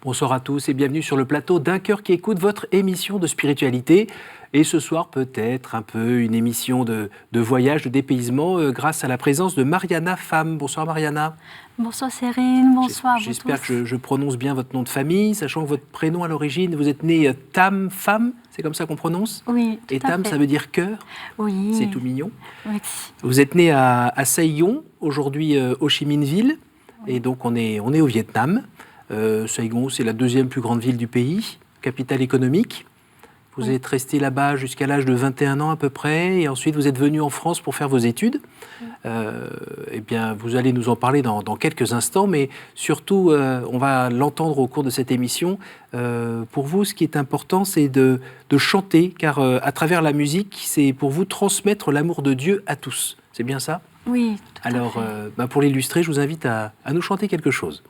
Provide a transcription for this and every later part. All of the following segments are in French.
Bonsoir à tous et bienvenue sur le plateau d'Un cœur qui écoute, votre émission de spiritualité. Et ce soir, peut-être un peu une émission de voyage, de dépaysement, grâce à la présence de Mariana Pham. Bonsoir Mariana. Bonsoir Cyrine, bonsoir à vous tous. J'espère que je prononce bien votre nom de famille, sachant que votre prénom à l'origine, vous êtes née Tam Pham, c'est comme ça qu'on prononce? Oui, tout et Tam, à fait. ça veut dire cœur. Oui. C'est tout mignon. Merci. Vous êtes née à Saigon, aujourd'hui Ho Chi Minh Ville, et donc on est au Vietnam. Saigon, c'est la deuxième plus grande ville du pays, capitale économique. Vous êtes resté là-bas jusqu'à l'âge de 21 ans à peu près, et ensuite vous êtes venu en France pour faire vos études. Eh bien, vous allez nous en parler dans quelques instants, mais surtout, on va l'entendre au cours de cette émission. Pour vous, ce qui est important, c'est de chanter, car à travers la musique, c'est pour vous transmettre l'amour de Dieu à tous. C'est bien ça? Oui, tout à fait. Alors, pour l'illustrer, je vous invite à nous chanter quelque chose.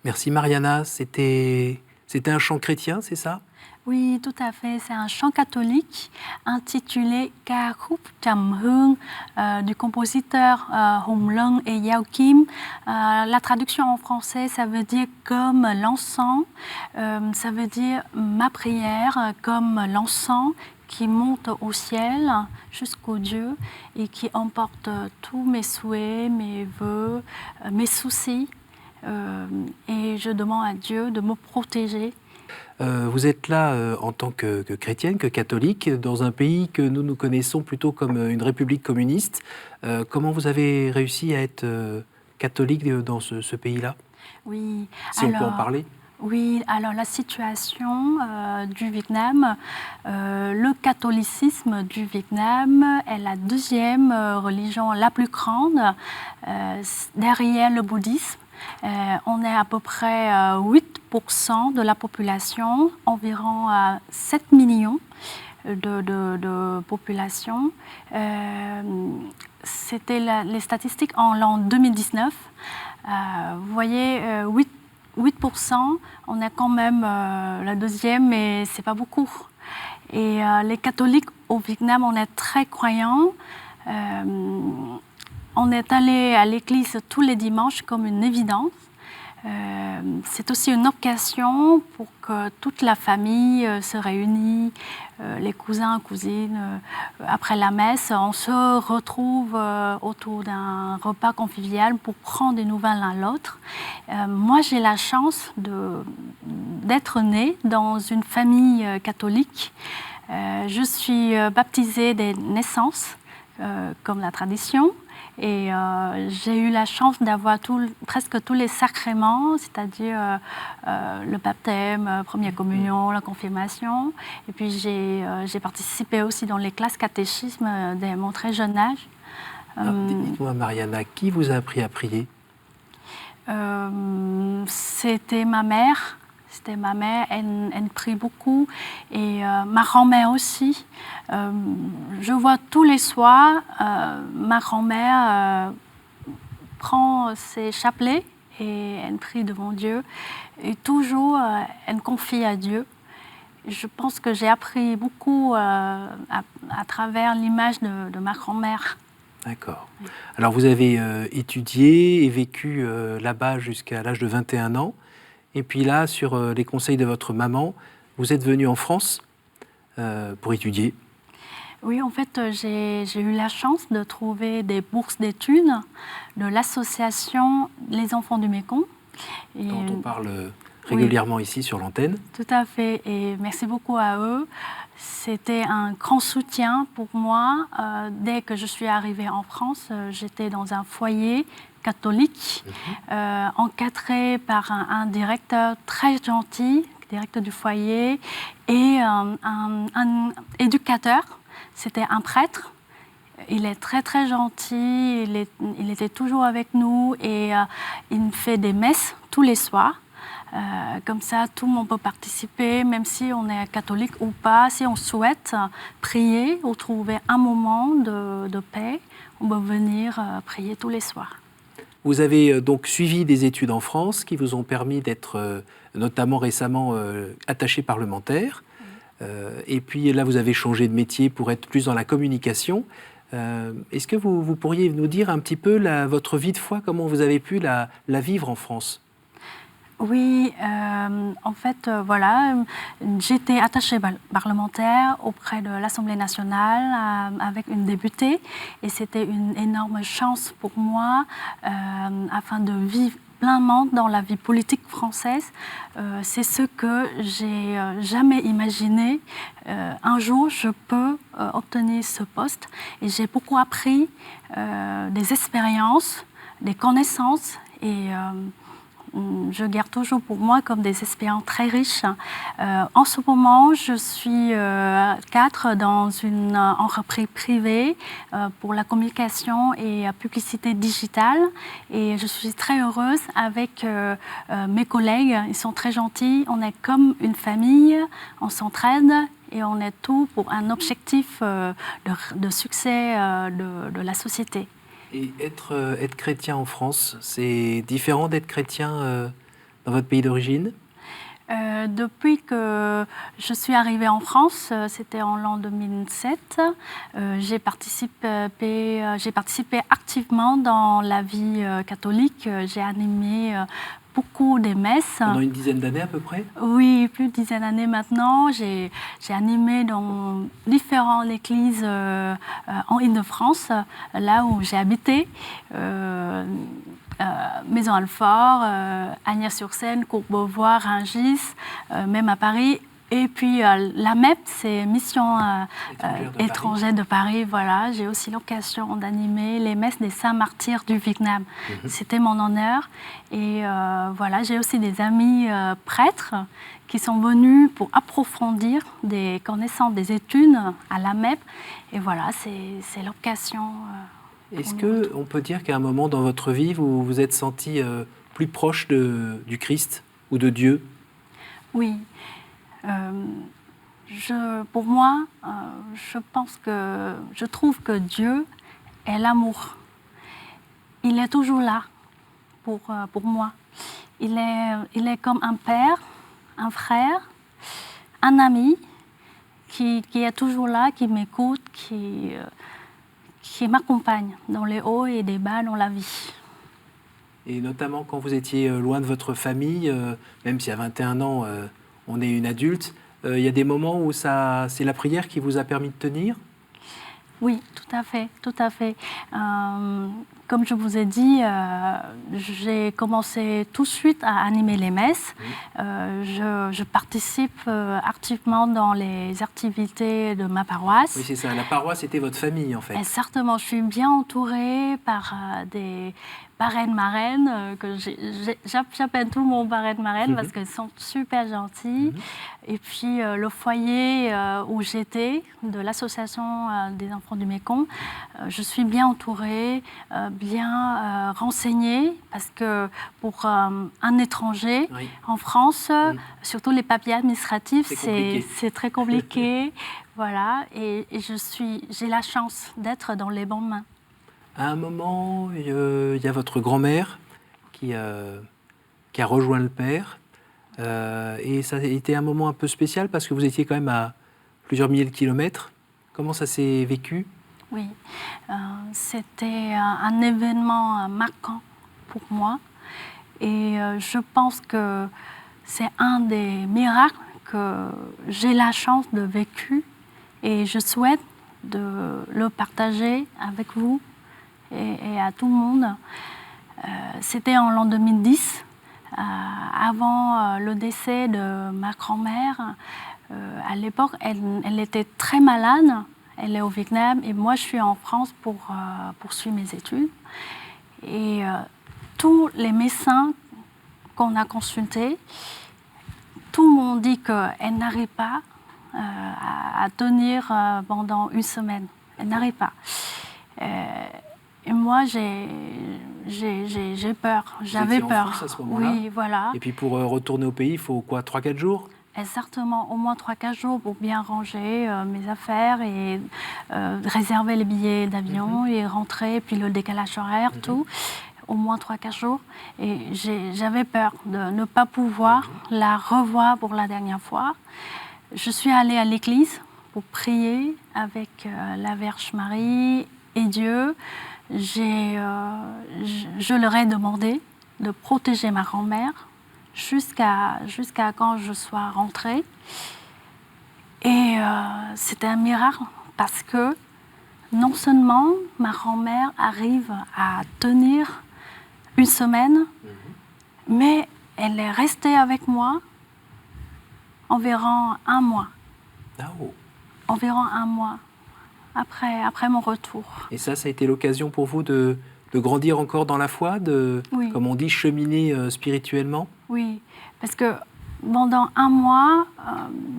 Merci Mariana, c'était un chant chrétien, c'est ça? Oui, tout à fait. C'est un chant catholique intitulé Ca khúc trầm hương du compositeur Hùng Lân et Yao Kim. La traduction en français, ça veut dire comme l'encens. Ça veut dire ma prière comme l'encens qui monte au ciel jusqu'au Dieu et qui emporte tous mes souhaits, mes vœux, mes soucis. Et je demande à Dieu de me protéger. Vous êtes là en tant que chrétienne, que catholique, dans un pays que nous connaissons plutôt comme une république communiste. Comment vous avez réussi à être catholique dans ce pays-là? Oui. Si on peut en parler. Oui, alors la situation du Vietnam, le catholicisme du Vietnam est la deuxième religion la plus grande derrière le bouddhisme. On est à peu près 8% de la population, environ 7 millions de population. C'était les statistiques en l'an 2019. Vous voyez, 8%, on est quand même la deuxième, mais ce n'est pas beaucoup. Et les catholiques au Vietnam, on est très croyants. On est allé à l'église tous les dimanches comme une évidence. C'est aussi une occasion pour que toute la famille se réunisse, les cousins, cousines. Après la messe, on se retrouve autour d'un repas convivial pour prendre des nouvelles l'un l'autre. Moi, j'ai la chance d'être née dans une famille catholique. Je suis baptisée dès naissance, comme la tradition. Et j'ai eu la chance d'avoir presque tous les sacrements, c'est-à-dire le baptême, première communion, la confirmation. Et puis j'ai participé aussi dans les classes catéchisme dès mon très jeune âge. Dites-moi, Mariana, qui vous a appris à prier? C'était ma mère. C'était ma mère, elle prie beaucoup, et ma grand-mère aussi. Je vois tous les soirs, ma grand-mère prend ses chapelets et elle prie devant Dieu. Et toujours, elle confie à Dieu. Je pense que j'ai appris beaucoup à travers l'image de ma grand-mère. D'accord. Alors vous avez étudié et vécu là-bas jusqu'à l'âge de 21 ans. Et puis là, sur les conseils de votre maman, vous êtes venue en France pour étudier. Oui, en fait, j'ai eu la chance de trouver des bourses d'études de l'association Les Enfants du Mékong. Dont on parle régulièrement ici sur l'antenne. Tout à fait, et merci beaucoup à eux. C'était un grand soutien pour moi. Dès que je suis arrivée en France, j'étais dans un foyer catholique, encadré par un directeur très gentil, directeur du foyer, et un éducateur. C'était un prêtre. Il est très très gentil, il était toujours avec nous, et il fait des messes tous les soirs. Comme ça, tout le monde peut participer, même si on est catholique ou pas. Si on souhaite prier ou trouver un moment de paix, on peut venir prier tous les soirs. Vous avez donc suivi des études en France qui vous ont permis d'être notamment récemment attaché parlementaire. Et puis là, vous avez changé de métier pour être plus dans la communication. Est-ce que vous pourriez nous dire un petit peu votre vie de foi, comment vous avez pu la vivre en France? Oui, en fait, voilà, j'étais attachée parlementaire auprès de l'Assemblée nationale avec une députée, et c'était une énorme chance pour moi afin de vivre pleinement dans la vie politique française. C'est ce que j'ai jamais imaginé. Un jour, je peux obtenir ce poste, et j'ai beaucoup appris des expériences, des connaissances, et je garde toujours pour moi comme des expériences très riches. En ce moment, je suis cadre dans une entreprise privée pour la communication et la publicité digitale. Et je suis très heureuse avec mes collègues. Ils sont très gentils. On est comme une famille. On s'entraide et on est tout pour un objectif de succès de la société. Et être chrétien en France, c'est différent d'être chrétien dans votre pays d'origine? Depuis que je suis arrivée en France, c'était en l'an 2007, j'ai participé activement dans la vie catholique. J'ai animé beaucoup des messes. Pendant une dizaine d'années à peu près? Oui, plus de dizaine d'années maintenant. J'ai animé dans différentes églises en Île-de-France, là où j'ai habité. Maison-Alfort, Agnières-sur-Seine, Courbevoie, Rungis, même à Paris. Et puis la MEP, c'est Mission étrangère de Paris. Voilà, j'ai aussi l'occasion d'animer les messes des saints martyrs du Vietnam. C'était mon honneur. Et voilà, j'ai aussi des amis prêtres qui sont venus pour approfondir des connaissances, des études à la MEP. Et voilà, c'est l'occasion. Est-ce qu'on peut dire qu'à un moment dans votre vie, vous vous êtes senti plus proche du Christ ou de Dieu? Oui. Pour moi, je trouve que Dieu est l'amour. Il est toujours là pour moi. Il est comme un père, un frère, un ami qui est toujours là, qui m'écoute, qui m'accompagne dans les hauts et les bas dans la vie. Et notamment quand vous étiez loin de votre famille, même si à 21 ans, on est une adulte, il y a des moments où c'est la prière qui vous a permis de tenir? Oui, tout à fait, tout à fait. Comme je vous ai dit, j'ai commencé tout de suite à animer les messes. Je participe activement dans les activités de ma paroisse. Oui, c'est ça. La paroisse était votre famille, en fait. Et certainement, je suis bien entourée par des parraines, marraines, que j'appelle tout le monde parraine, marraine parce qu'elles sont super gentilles. Et puis, le foyer où j'étais, de l'association des enfants du Mékong, je suis bien entourée, bien renseignée, parce que pour un étranger en France, surtout les papiers administratifs, c'est très compliqué. Voilà, et j'ai la chance d'être dans les bonnes mains. À un moment, il y a votre grand-mère qui a rejoint le Père. Et ça a été un moment un peu spécial parce que vous étiez quand même à plusieurs milliers de kilomètres. Comment ça s'est vécu? Oui, c'était un événement marquant pour moi. Et je pense que c'est un des miracles que j'ai la chance de vécu. Et je souhaite de le partager avec vous et à tout le monde. C'était en l'an 2010, avant le décès de ma grand-mère. À l'époque, elle était très malade. Elle est au Vietnam et moi, je suis en France pour poursuivre mes études. Et tous les médecins qu'on a consultés, tout le monde dit qu'elle n'arrive pas à tenir pendant une semaine. Elle n'arrive pas. Et moi, j'ai peur. J'avais peur. En France à ce moment-là. Oui, voilà. Et puis pour retourner au pays, il faut quoi, 3-4 jours? Exactement, au moins 3-4 jours pour bien ranger mes affaires et réserver les billets d'avion et rentrer, puis le décalage horaire, tout. Au moins 3-4 jours. Et j'avais peur de ne pas pouvoir la revoir pour la dernière fois. Je suis allée à l'église pour prier avec la Vierge Marie et Dieu. Je leur ai demandé de protéger ma grand-mère jusqu'à quand je sois rentrée. Et c'était un miracle parce que non seulement ma grand-mère arrive à tenir une semaine, mais elle est restée avec moi environ un mois. Oh. Environ un mois après mon retour. Et ça a été l'occasion pour vous de grandir encore dans la foi, oui. Comme on dit, cheminer spirituellement? Oui, parce que pendant un mois,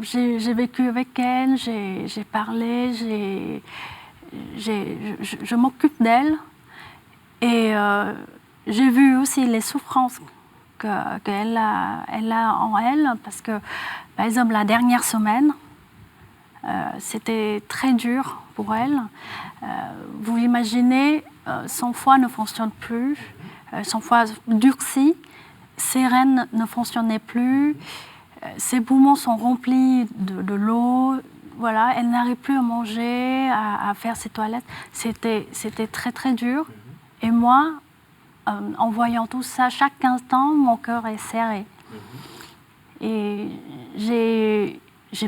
j'ai vécu avec elle, j'ai parlé, je m'occupe d'elle. Et j'ai vu aussi les souffrances qu'elle a en elle, parce que, par exemple, la dernière semaine, c'était très dur pour elle. Vous imaginez, son foie ne fonctionne plus, son foie durcit, ses reins ne fonctionnaient plus, ses poumons sont remplis de l'eau. Voilà, elle n'arrive plus à manger, à faire ses toilettes. C'était très très dur. Et moi, en voyant tout ça, chaque instant, mon cœur est serré. Et j'ai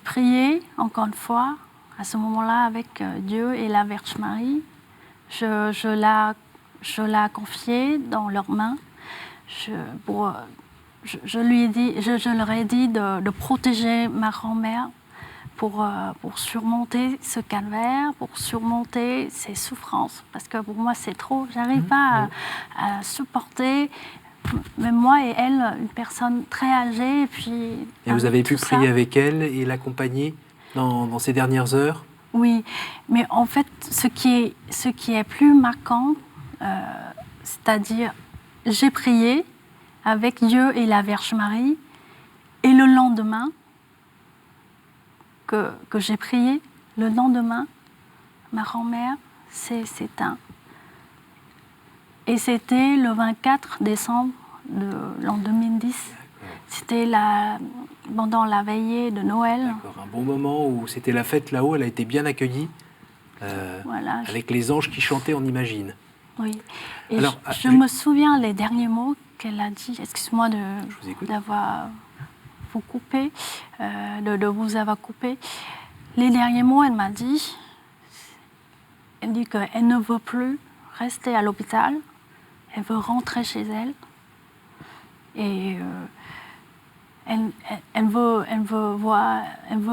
prié, encore une fois, à ce moment-là, avec Dieu et la Vierge Marie. Je la confiais dans leurs mains pour je leur ai dit de protéger ma grand-mère pour surmonter ce calvaire, pour surmonter ces souffrances. Parce que pour moi, c'est trop. J'arrive pas à supporter, même moi et elle, une personne très âgée. Et vous avez pu prier avec elle et l'accompagner dans ces dernières heures? Oui, mais en fait, ce qui est plus marquant, c'est-à-dire, j'ai prié avec Dieu et la Vierge Marie, et le lendemain, que j'ai prié, le lendemain, ma grand-mère s'est éteinte. Et c'était le 24 décembre de l'an 2010. C'était pendant la veillée de Noël. D'accord, un bon moment où c'était la fête là-haut, elle a été bien accueillie, voilà, avec les anges qui chantaient, on imagine. Oui. Et alors, je me souviens les derniers mots qu'elle a dit. Excuse-moi d'avoir vous coupé, de vous avoir coupé. Les derniers mots, elle m'a dit, qu'elle ne veut plus rester à l'hôpital, elle veut rentrer chez elle. Et elle veut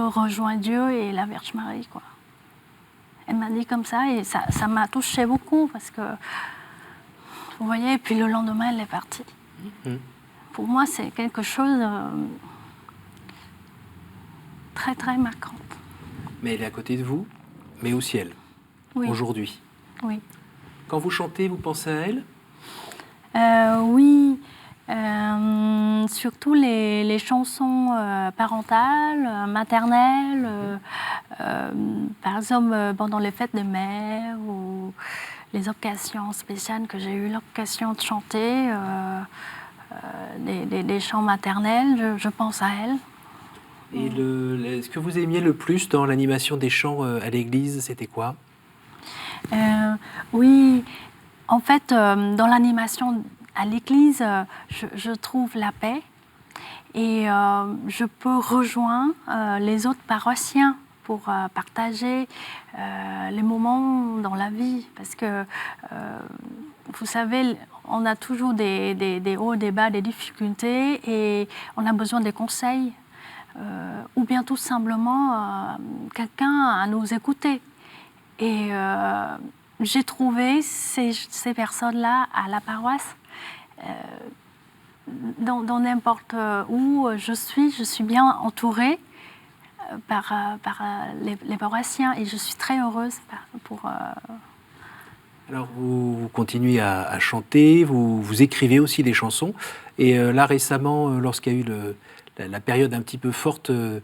rejoindre Dieu et la Vierge Marie, quoi. Elle m'a dit comme ça et ça m'a touchée beaucoup parce que, vous voyez, et puis le lendemain, elle est partie. Pour moi, c'est quelque chose de très, très marquant. Mais elle est à côté de vous, mais au ciel, aujourd'hui. Oui. Quand vous chantez, vous pensez à elle? Oui. Surtout les chansons parentales, maternelles, par exemple pendant les fêtes des mères ou les occasions spéciales que j'ai eu l'occasion de chanter, des chants maternels, je pense à elle. Et ce que vous aimiez le plus dans l'animation des chants à l'église, c'était quoi? Oui, en fait, dans l'animation à l'église, je trouve la paix et je peux rejoindre les autres paroissiens pour partager les moments dans la vie. Parce que, vous savez, on a toujours des hauts, des bas, des difficultés et on a besoin des conseils. Ou bien tout simplement quelqu'un à nous écouter. Et j'ai trouvé ces personnes-là à la paroisse. Dans n'importe où je suis bien entourée par les paroissiens et je suis très heureuse pour... Alors vous continuez à chanter, vous écrivez aussi des chansons et là récemment, lorsqu'il y a eu la période un petit peu forte de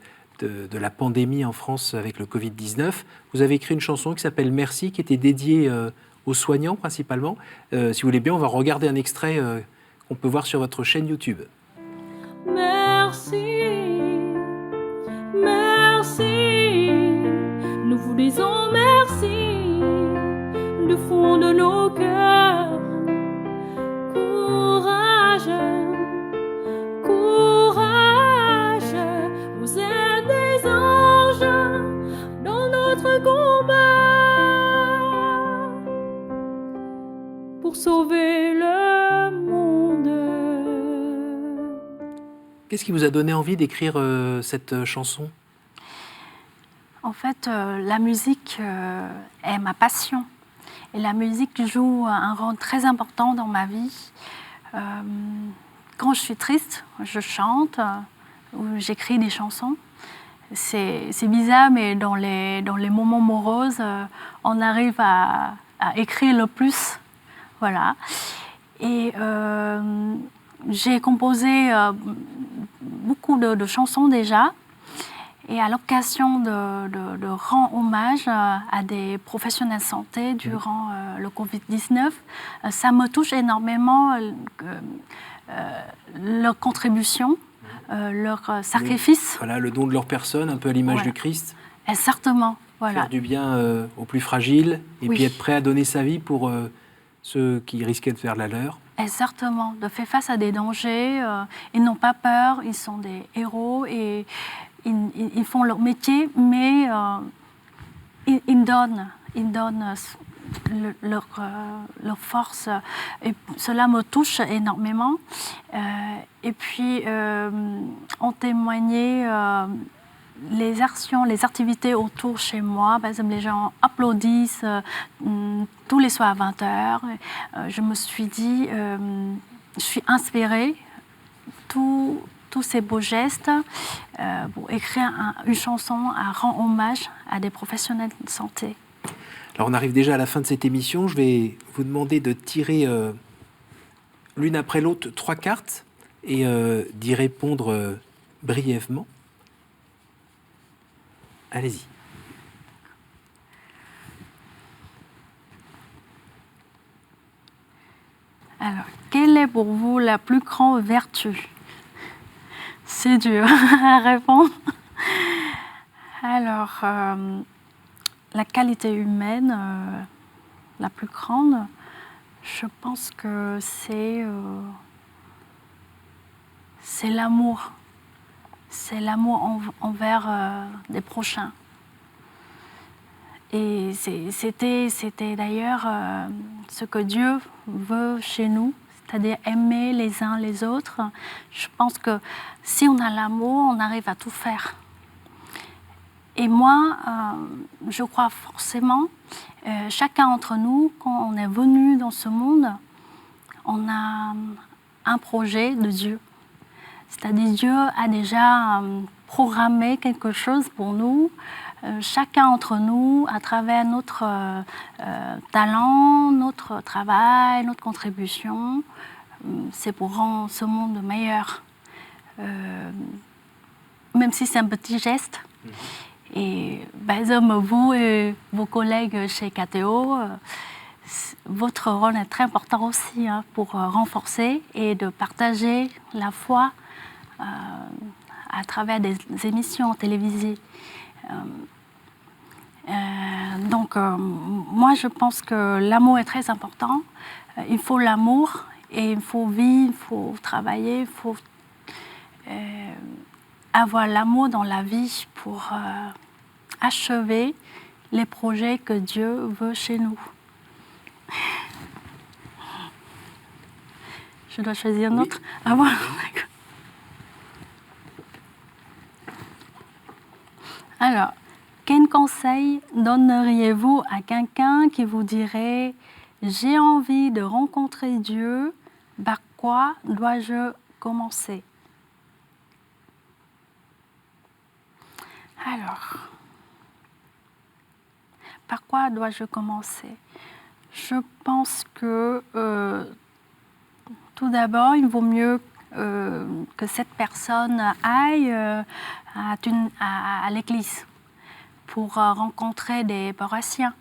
la pandémie en France avec le Covid-19, vous avez écrit une chanson qui s'appelle Merci, qui était dédiée aux soignants principalement. Si vous voulez bien, on va regarder un extrait qu'on peut voir sur votre chaîne YouTube. Merci, merci, nous vous disons merci du fond de nos cœurs. Courage, courage, vous êtes des anges dans notre combat pour sauver le monde. Qu'est-ce qui vous a donné envie d'écrire cette chanson? En fait, la musique est ma passion. Et la musique joue un rôle très important dans ma vie. Quand je suis triste, je chante ou j'écris des chansons. C'est bizarre, mais dans les moments moroses, on arrive à écrire le plus. Voilà. Et j'ai composé beaucoup de chansons déjà. Et à l'occasion de rendre hommage à des professionnels de santé durant le Covid-19, ça me touche énormément leur contribution, leur sacrifice. Voilà, le don de leur personne, un peu à l'image du Christ. Exactement. Voilà. Faire du bien aux plus fragiles et puis être prêt à donner sa vie pour ceux qui risquaient de faire la leur. Exactement, de faire face à des dangers. Ils n'ont pas peur, ils sont des héros et ils font leur métier, mais ils donnent leur force. Et cela me touche énormément. Et puis, ont témoigné les actions, les activités autour chez moi. Par exemple, les gens applaudissent tous les soirs à 20h. Je me suis dit, je suis inspirée. Tous ces beaux gestes pour écrire une chanson à rendre hommage à des professionnels de santé. Alors on arrive déjà à la fin de cette émission. Je vais vous demander de tirer l'une après l'autre 3 cartes et d'y répondre brièvement. Allez-y. Alors, quelle est pour vous la plus grande vertu? C'est dur à répondre. Alors, la qualité humaine, la plus grande, je pense que c'est l'amour. C'est l'amour envers des prochains. Et c'était d'ailleurs ce que Dieu veut chez nous, c'est-à-dire aimer les uns les autres. Je pense que si on a l'amour, on arrive à tout faire. Et moi, je crois forcément, chacun d'entre nous, quand on est venu dans ce monde, on a un projet de Dieu. C'est-à-dire Dieu a déjà programmé quelque chose pour nous. Chacun d'entre nous, à travers notre talent, notre travail, notre contribution, c'est pour rendre ce monde meilleur. Même si c'est un petit geste. Et par exemple, vous et vos collègues chez KTO, votre rôle est très important aussi pour renforcer et de partager la foi à travers des émissions télévisées. Donc, moi, je pense que l'amour est très important. Il faut l'amour et il faut vivre, il faut travailler, il faut avoir l'amour dans la vie pour achever les projets que Dieu veut chez nous. Je dois choisir un autre. Ah bon, d'accord. Alors, quel conseil donneriez-vous à quelqu'un qui vous dirait « J'ai envie de rencontrer Dieu, par quoi dois-je commencer ?» Alors, par quoi dois-je commencer? Je pense que tout d'abord, il vaut mieux que cette personne aille à l'église pour rencontrer des paroissiens.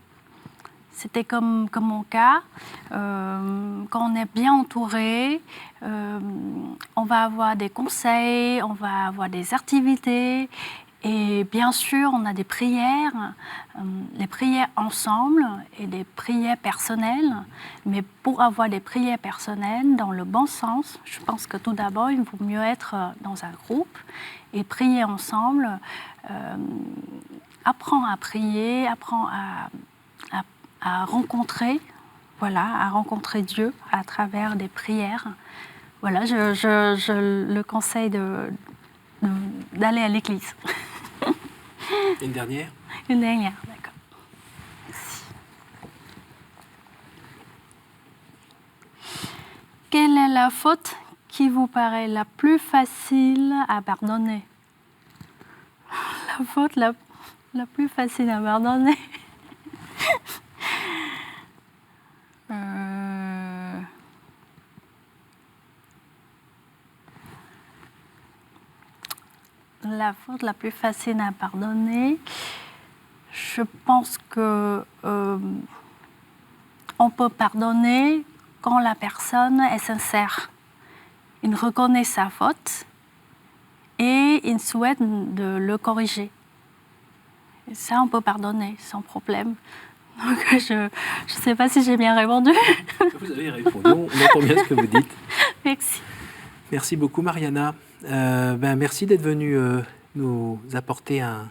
C'était comme mon cas. Quand on est bien entouré, on va avoir des conseils, on va avoir des activités. Et bien sûr, on a des prières, les prières ensemble et des prières personnelles. Mais pour avoir des prières personnelles dans le bon sens, je pense que tout d'abord, il vaut mieux être dans un groupe et prier ensemble. Apprends à prier, apprends à rencontrer, à rencontrer Dieu à travers des prières. Voilà, je le conseille d'aller à l'église. Une dernière? Une dernière, d'accord. Merci. Quelle est la faute qui vous paraît la plus facile à pardonner? La faute la plus facile à pardonner. La faute la plus facile à pardonner, je pense que on peut pardonner quand la personne est sincère. Il reconnaît sa faute et il souhaite de le corriger. Et ça, on peut pardonner sans problème. Donc, je ne sais pas si j'ai bien répondu. Vous avez répondu, on entend bien ce que vous dites. Merci. Merci beaucoup, Mariana. Merci d'être venue nous apporter un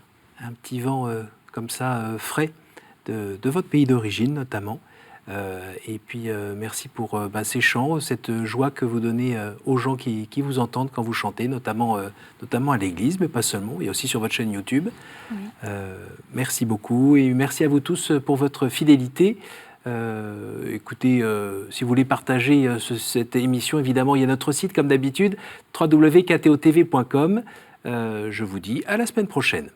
petit vent comme ça frais de votre pays d'origine notamment. Et puis merci pour ces chants, cette joie que vous donnez aux gens qui vous entendent quand vous chantez, notamment à l'église, mais pas seulement, et aussi sur votre chaîne YouTube. Oui. Merci beaucoup et merci à vous tous pour votre fidélité. Écoutez, si vous voulez partager cette émission, évidemment, il y a notre site comme d'habitude, www.ktotv.com. Je vous dis à la semaine prochaine.